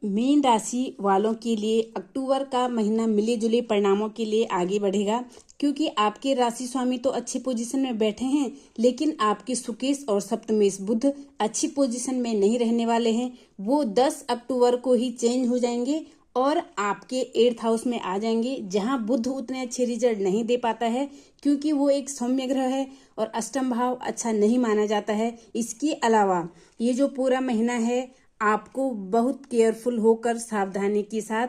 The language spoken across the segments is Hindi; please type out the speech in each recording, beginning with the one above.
मीन राशि वालों के लिए अक्टूबर का महीना मिले जुले परिणामों के लिए आगे बढ़ेगा, क्योंकि आपके राशि स्वामी तो अच्छी पोजीशन में बैठे हैं, लेकिन आपके सुकेश और सप्तमेश बुध अच्छी पोजीशन में नहीं रहने वाले हैं। वो 10 अक्टूबर को ही चेंज हो जाएंगे और आपके 8th हाउस में आ जाएंगे, जहां बुध उतने अच्छे रिजल्ट नहीं दे पाता है, क्योंकि वो एक सौम्य ग्रह है और अष्टम भाव अच्छा नहीं माना जाता है। इसके अलावा ये जो पूरा महीना है, आपको बहुत केयरफुल होकर सावधानी के साथ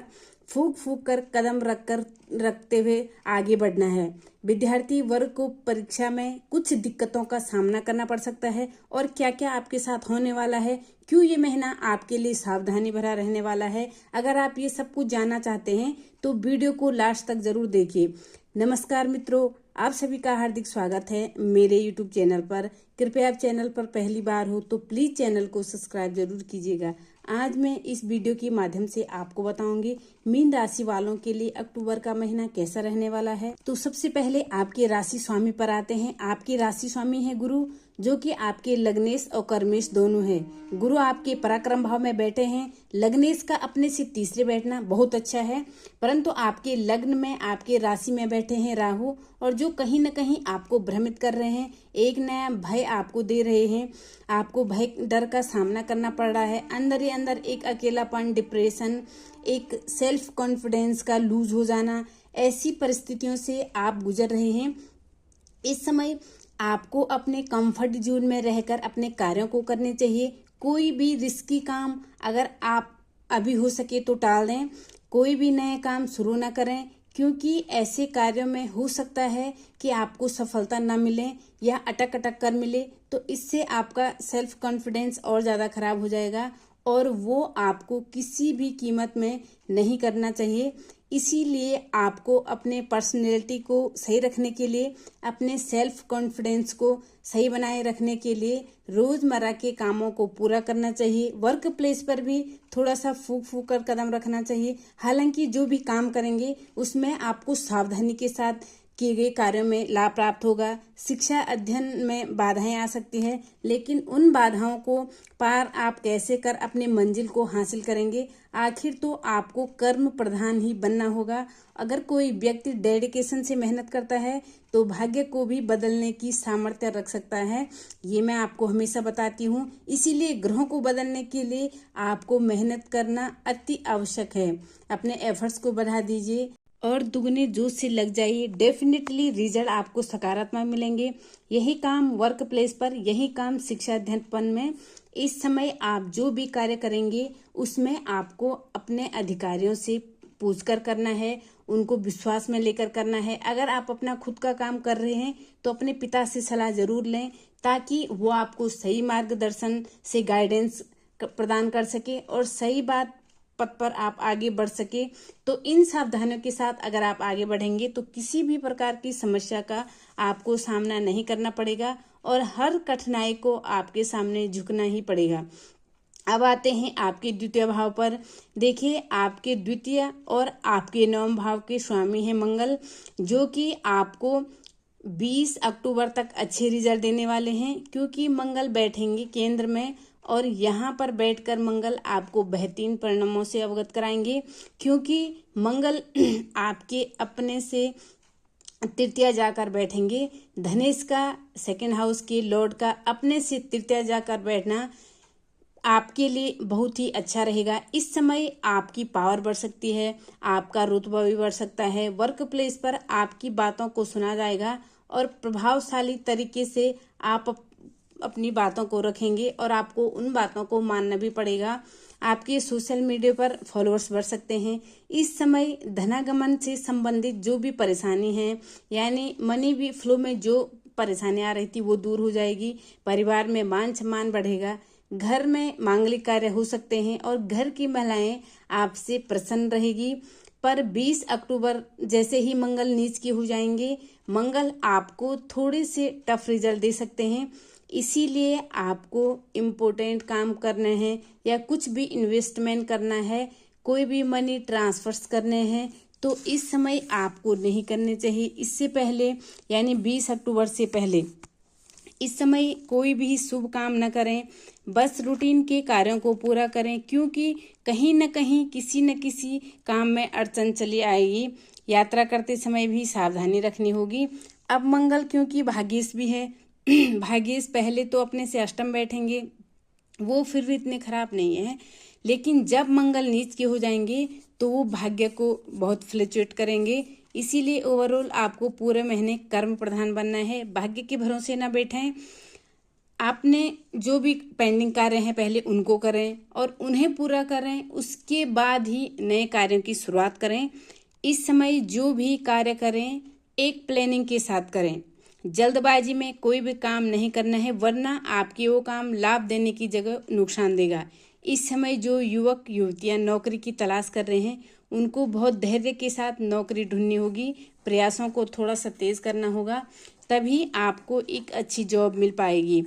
फूक फूक कर कदम रखते हुए आगे बढ़ना है। विद्यार्थी वर्ग को परीक्षा में कुछ दिक्कतों का सामना करना पड़ सकता है, और क्या क्या आपके साथ होने वाला है, क्यों ये महीना आपके लिए सावधानी भरा रहने वाला है। अगर आप ये सब कुछ जानना चाहते हैं तो वीडियो को लास्ट तक जरूर देखिए। नमस्कार मित्रों, आप सभी का हार्दिक स्वागत है मेरे YouTube चैनल पर। कृपया आप चैनल पर पहली बार हो तो प्लीज़ चैनल को सब्सक्राइब जरूर कीजिएगा। आज मैं इस वीडियो के माध्यम से आपको बताऊंगी मीन राशि वालों के लिए अक्टूबर का महीना कैसा रहने वाला है। तो सबसे पहले आपके राशि स्वामी पर आते हैं। आपके राशि स्वामी है गुरु, जो कि आपके लग्नेश और कर्मेश दोनों है। गुरु आपके पराक्रम भाव में बैठे हैं। लग्नेश का अपने से तीसरे बैठना बहुत अच्छा है, परंतु आपके लग्न में आपके राशि में बैठे हैं राहु, और जो कहीं न कहीं आपको भ्रमित कर रहे हैं, एक नया भय आपको दे रहे हैं। आपको भय डर का सामना करना पड़ रहा है। अंदर ही अंदर एक अकेलापन, डिप्रेशन, एक सेल्फ कॉन्फिडेंस का लूज हो जाना, ऐसी परिस्थितियों से आप गुजर रहे हैं। इस समय आपको अपने कंफर्ट जोन में रहकर अपने कार्यों को करने चाहिए। कोई भी रिस्की काम अगर आप अभी हो सके तो टाल दें। कोई भी नए काम शुरू ना करें, क्योंकि ऐसे कार्यों में हो सकता है कि आपको सफलता ना मिले या अटक अटक कर मिले, तो इससे आपका सेल्फ कॉन्फिडेंस और ज़्यादा खराब हो जाएगा, और वो आपको किसी भी कीमत में नहीं करना चाहिए। इसीलिए आपको अपने पर्सनैलिटी को सही रखने के लिए, अपने सेल्फ कॉन्फिडेंस को सही बनाए रखने के लिए रोज़मर्रा के कामों को पूरा करना चाहिए। वर्क प्लेस पर भी थोड़ा सा फूक फूक कर कदम रखना चाहिए। हालांकि जो भी काम करेंगे उसमें आपको सावधानी के साथ किए गए कार्यों में लाभ प्राप्त होगा। शिक्षा अध्ययन में बाधाएं आ सकती है, लेकिन उन बाधाओं को पार आप कैसे कर अपने मंजिल को हासिल करेंगे। आखिर तो आपको कर्म प्रधान ही बनना होगा। अगर कोई व्यक्ति डेडिकेशन से मेहनत करता है तो भाग्य को भी बदलने की सामर्थ्य रख सकता है। ये मैं आपको हमेशा बताती हूँ। इसीलिए ग्रहों को बदलने के लिए आपको मेहनत करना अति आवश्यक है। अपने एफर्ट्स को बढ़ा दीजिए और दुगने जोश से लग जाइए। डेफिनेटली रिजल्ट आपको सकारात्मक मिलेंगे। यही काम वर्क प्लेस पर, यही काम शिक्षा अध्ययन में। इस समय आप जो भी कार्य करेंगे उसमें आपको अपने अधिकारियों से पूछकर करना है, उनको विश्वास में लेकर करना है। अगर आप अपना खुद का काम कर रहे हैं तो अपने पिता से सलाह जरूर लें, ताकि वो आपको सही मार्गदर्शन से गाइडेंस प्रदान कर सके और सही बात पथ पर आप आगे बढ़ सके। तो इन सावधानियों के साथ अगर आप आगे बढ़ेंगे तो किसी भी प्रकार की समस्या का आपको सामना नहीं करना पड़ेगा, और हर कठिनाई को आपके सामने झुकना ही पड़ेगा। अब आते हैं आपके द्वितीय भाव पर। देखिए, आपके द्वितीय और आपके नवम भाव के स्वामी हैं मंगल, जो कि आपको 20 अक्टूबर तक अच्छे रिजल्ट देने वाले हैं, क्योंकि मंगल बैठेंगे केंद्र में, और यहाँ पर बैठकर मंगल आपको बेहतरीन परिणामों से अवगत कराएंगे। क्योंकि मंगल आपके अपने से तृतीया जाकर बैठेंगे। धनेश का सेकंड हाउस के लॉर्ड का अपने से तृतीया जाकर बैठना आपके लिए बहुत ही अच्छा रहेगा। इस समय आपकी पावर बढ़ सकती है, आपका रुतबा भी बढ़ सकता है। वर्क प्लेस पर आपकी बातों को सुना जाएगा और प्रभावशाली तरीके से आप अपनी बातों को रखेंगे, और आपको उन बातों को मानना भी पड़ेगा। आपके सोशल मीडिया पर फॉलोअर्स बढ़ सकते हैं। इस समय धनागमन से संबंधित जो भी परेशानी है, यानी मनी भी फ्लो में जो परेशानी आ रही थी वो दूर हो जाएगी। परिवार में मान सम्मान बढ़ेगा। घर में मांगलिक कार्य हो सकते हैं और घर की महिलाएं आपसे प्रसन्न रहेगी। पर 20 अक्टूबर जैसे ही मंगल नीच के हो जाएंगे, मंगल आपको थोड़े से टफ रिजल्ट दे सकते हैं। इसीलिए आपको इम्पोर्टेंट काम करने हैं या कुछ भी इन्वेस्टमेंट करना है, कोई भी मनी ट्रांसफर्स करने हैं, तो इस समय आपको नहीं करने चाहिए। इससे पहले यानी 20 अक्टूबर से पहले इस समय कोई भी शुभ काम न करें, बस रूटीन के कार्यों को पूरा करें, क्योंकि कहीं न कहीं किसी न किसी काम में अड़चन चली आएगी। यात्रा करते समय भी सावधानी रखनी होगी। अब मंगल क्योंकि भाग्येश भी है भाग्येश पहले तो अपने से अष्टम बैठेंगे, वो फिर भी इतने खराब नहीं है, लेकिन जब मंगल नीच के हो जाएंगे तो वो भाग्य को बहुत फ्लक्चुएट करेंगे। इसीलिए ओवरऑल आपको पूरे महीने कर्म प्रधान बनना है। भाग्य के भरोसे ना बैठें। आपने जो भी पेंडिंग कार्य हैं पहले उनको करें और उन्हें पूरा करें, उसके बाद ही नए कार्यों की शुरुआत करें। इस समय जो भी कार्य करें एक प्लानिंग के साथ करें। जल्दबाजी में कोई भी काम नहीं करना है, वरना आपके वो काम लाभ देने की जगह नुकसान देगा। इस समय जो युवक युवतियां नौकरी की तलाश कर रहे हैं उनको बहुत धैर्य के साथ नौकरी ढूंढनी होगी। प्रयासों को थोड़ा सा तेज करना होगा, तभी आपको एक अच्छी जॉब मिल पाएगी।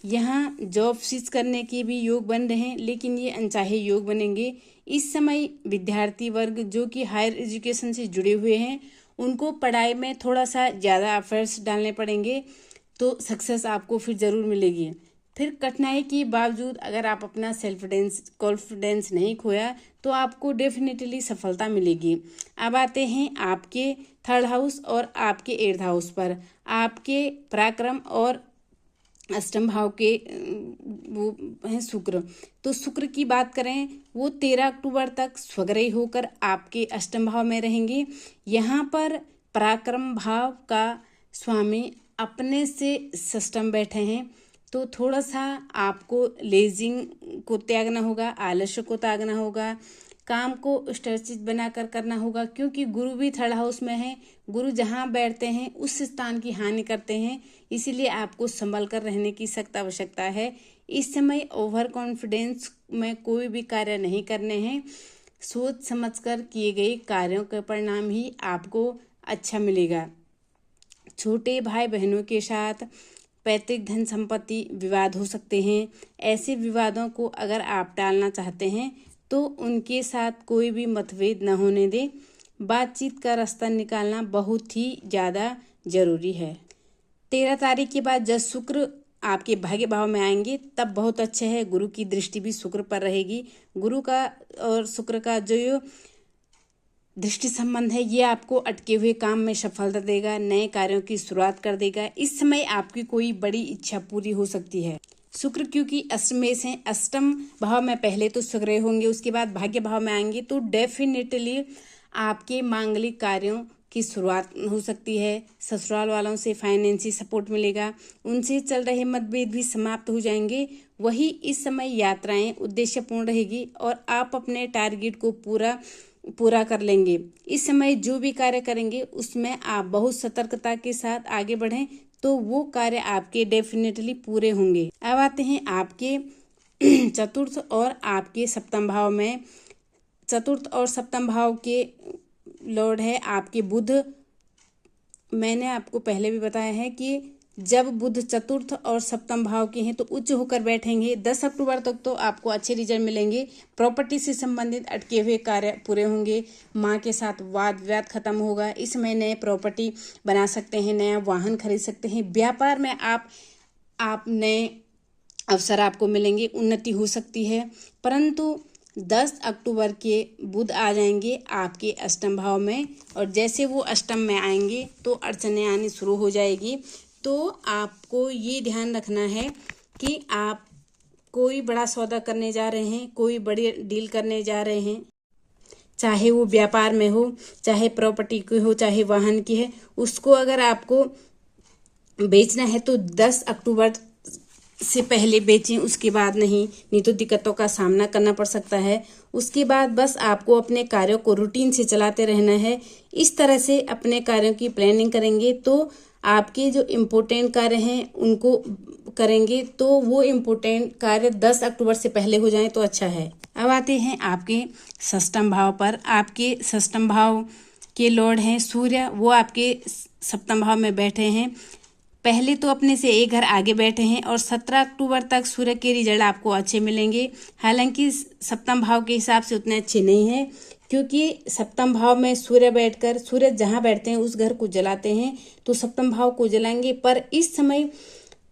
यहाँ जॉब स्विच करने के भी योग बन रहे हैं, लेकिन ये अनचाहे योग बनेंगे। इस समय विद्यार्थी वर्ग जो कि हायर एजुकेशन से जुड़े हुए हैं उनको पढ़ाई में थोड़ा सा ज़्यादा एफर्ट्स डालने पड़ेंगे, तो सक्सेस आपको फिर ज़रूर मिलेगी। फिर कठिनाई के बावजूद अगर आप अपना कॉन्फिडेंस नहीं खोया तो आपको डेफिनेटली सफलता मिलेगी। अब आते हैं आपके थर्ड हाउस और आपके एट्थ हाउस पर। आपके पराक्रम और अष्टम भाव के वो हैं शुक्र। तो शुक्र की बात करें, वो 13 अक्टूबर तक स्वग्रही होकर आपके अष्टम भाव में रहेंगे। यहाँ पर पराक्रम भाव का स्वामी अपने से षष्ठम बैठे हैं, तो थोड़ा सा आपको लेजिंग को त्यागना होगा, आलस्य को त्यागना होगा, काम को स्ट्रेचिज बनाकर करना होगा, क्योंकि गुरु भी थर्ड हाउस में है। गुरु जहाँ बैठते हैं उस स्थान की हानि करते हैं, इसीलिए आपको संभल कर रहने की सख्त आवश्यकता है। इस समय ओवर कॉन्फिडेंस में कोई भी कार्य नहीं करने हैं। सोच समझकर किए गए कार्यों के परिणाम ही आपको अच्छा मिलेगा। छोटे भाई बहनों के साथ पैतृक धन संपत्ति विवाद हो सकते हैं। ऐसे विवादों को अगर आप टालना चाहते हैं तो उनके साथ कोई भी मतभेद न होने दें। बातचीत का रास्ता निकालना बहुत ही ज़्यादा जरूरी है। 13 तारीख के बाद जब शुक्र आपके भाग्य भाव में आएंगे तब बहुत अच्छे है। गुरु की दृष्टि भी शुक्र पर रहेगी। गुरु का और शुक्र का जो दृष्टि संबंध है ये आपको अटके हुए काम में सफलता देगा, नए कार्यों की शुरुआत कर देगा। इस समय आपकी कोई बड़ी इच्छा पूरी हो सकती है। शुक्र क्योंकि अष्टमेश हैं, अष्टम भाव में पहले तो स्वग्रही होंगे, उसके बाद भाग्य भाव में आएंगे, तो डेफिनेटली आपके मांगलिक कार्यों की शुरुआत हो सकती है। ससुराल वालों से फाइनेंशियल सपोर्ट मिलेगा, उनसे चल रहे मतभेद भी समाप्त हो जाएंगे। वही इस समय यात्राएं उद्देश्यपूर्ण रहेगी और आप अपने टारगेट को पूरा कर लेंगे। इस समय जो भी कार्य करेंगे उसमें आप बहुत सतर्कता के साथ आगे बढ़ें तो वो कार्य आपके डेफिनेटली पूरे होंगे। अब आते हैं आपके चतुर्थ और आपके सप्तम भाव में। चतुर्थ और सप्तम भाव के लॉर्ड है आपके बुध। मैंने आपको पहले भी बताया है कि जब बुध चतुर्थ और सप्तम भाव के हैं तो उच्च होकर बैठेंगे। 10 अक्टूबर तक तो आपको अच्छे रिजल्ट मिलेंगे। प्रॉपर्टी से संबंधित अटके हुए कार्य पूरे होंगे। माँ के साथ वाद विवाद खत्म होगा। इस समय नए प्रॉपर्टी बना सकते हैं, नया वाहन खरीद सकते हैं। व्यापार में आप नए अवसर आपको मिलेंगे, उन्नति हो सकती है। परंतु 10 अक्टूबर के बुध आ जाएंगे आपके अष्टम भाव में, और जैसे वो अष्टम में आएंगे तो अड़चनें आनी शुरू हो जाएगी। तो आपको ये ध्यान रखना है कि आप कोई बड़ा सौदा करने जा रहे हैं, कोई बड़ी डील करने जा रहे हैं, चाहे वो व्यापार में हो, चाहे प्रॉपर्टी की हो, चाहे वाहन की है, उसको अगर आपको बेचना है तो 10 अक्टूबर से पहले बेचें, उसके बाद नहीं तो दिक्कतों का सामना करना पड़ सकता है। उसके बाद बस आपको अपने कार्यों को रूटीन से चलाते रहना है। इस तरह से अपने कार्यों की प्लानिंग करेंगे तो आपके जो इम्पोर्टेंट कार्य हैं उनको करेंगे, तो वो इम्पोर्टेंट कार्य 10 अक्टूबर से पहले हो जाएं तो अच्छा है। अब आते हैं आपके षष्ठम भाव पर। आपके षष्ठम भाव के लॉर्ड हैं सूर्य, वो आपके सप्तम भाव में बैठे हैं। पहले तो अपने से एक घर आगे बैठे हैं और 17 अक्टूबर तक सूर्य के रिजल्ट आपको अच्छे मिलेंगे। हालांकि सप्तम भाव के हिसाब से उतने अच्छे नहीं हैं, क्योंकि सप्तम भाव में सूर्य बैठकर, सूर्य जहां बैठते हैं उस घर को जलाते हैं, तो सप्तम भाव को जलाएंगे। पर इस समय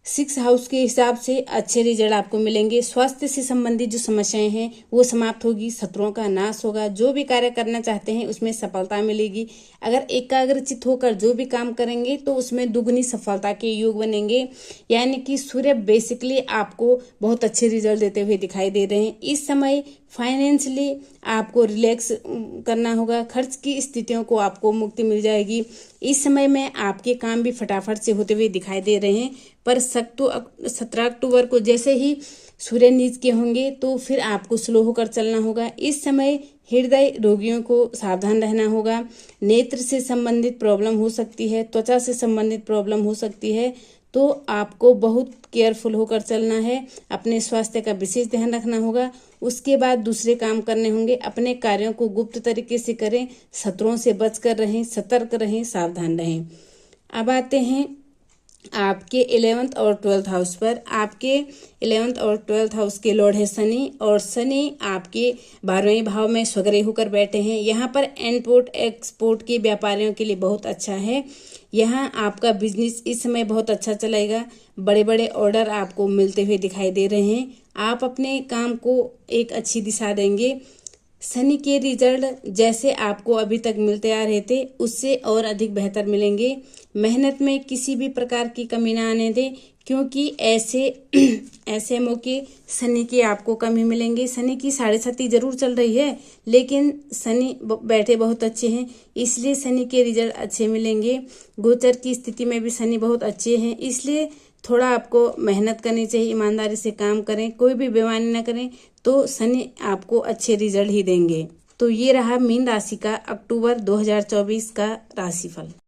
6 हाउस के हिसाब से अच्छे रिजल्ट आपको मिलेंगे। स्वास्थ्य से संबंधित जो समस्याएं हैं वो समाप्त होगी, शत्रुओं का नाश होगा, जो भी कार्य करना चाहते हैं उसमें सफलता मिलेगी। अगर एकाग्रचित होकर जो भी काम करेंगे तो उसमें दुगनी सफलता के योग बनेंगे। यानी कि सूर्य बेसिकली आपको बहुत अच्छे रिजल्ट देते हुए दिखाई दे रहे हैं। इस समय फाइनेंशियली आपको रिलैक्स करना होगा, खर्च की स्थितियों को आपको मुक्ति मिल जाएगी। इस समय में आपके काम भी फटाफट से होते हुए दिखाई दे रहे हैं। पर 17 अक्टूबर को जैसे ही सूर्य नीच के होंगे तो फिर आपको स्लो होकर चलना होगा। इस समय हृदय रोगियों को सावधान रहना होगा। नेत्र से संबंधित प्रॉब्लम हो सकती है, त्वचा से संबंधित प्रॉब्लम हो सकती है, तो आपको बहुत केयरफुल होकर चलना है। अपने स्वास्थ्य का विशेष ध्यान रखना होगा। उसके बाद दूसरे काम करने होंगे। अपने कार्यों को गुप्त तरीके से करें, शत्रुओं से बचकर रहें, सतर्क रहें, सावधान रहें। अब आते हैं आपके 11th और 12th हाउस पर। आपके 11th और 12th हाउस के लॉर्ड है शनि, और शनि आपके 12वें भाव में स्वग्रह होकर बैठे हैं। यहाँ पर इम्पोर्ट एक्सपोर्ट के व्यापारियों के लिए बहुत अच्छा है। यहाँ आपका बिजनेस इस समय बहुत अच्छा चलेगा। बड़े बड़े ऑर्डर आपको मिलते हुए दिखाई दे रहे हैं। आप अपने काम को एक अच्छी दिशा देंगे। शनि के रिजल्ट जैसे आपको अभी तक मिलते आ रहे थे उससे और अधिक बेहतर मिलेंगे। मेहनत में किसी भी प्रकार की कमी ना आने दें, क्योंकि ऐसे मौके शनि के आपको कम ही मिलेंगे। शनि की 7.5 जरूर चल रही है, लेकिन शनि बैठे बहुत अच्छे हैं, इसलिए शनि के रिजल्ट अच्छे मिलेंगे। गोचर की स्थिति में भी शनि बहुत अच्छे हैं, इसलिए थोड़ा आपको मेहनत करनी चाहिए, ईमानदारी से काम करें, कोई भी बेईमानी ना करें, तो शनि आपको अच्छे रिजल्ट ही देंगे। तो ये रहा मीन राशि का अक्टूबर 2024 का राशिफल।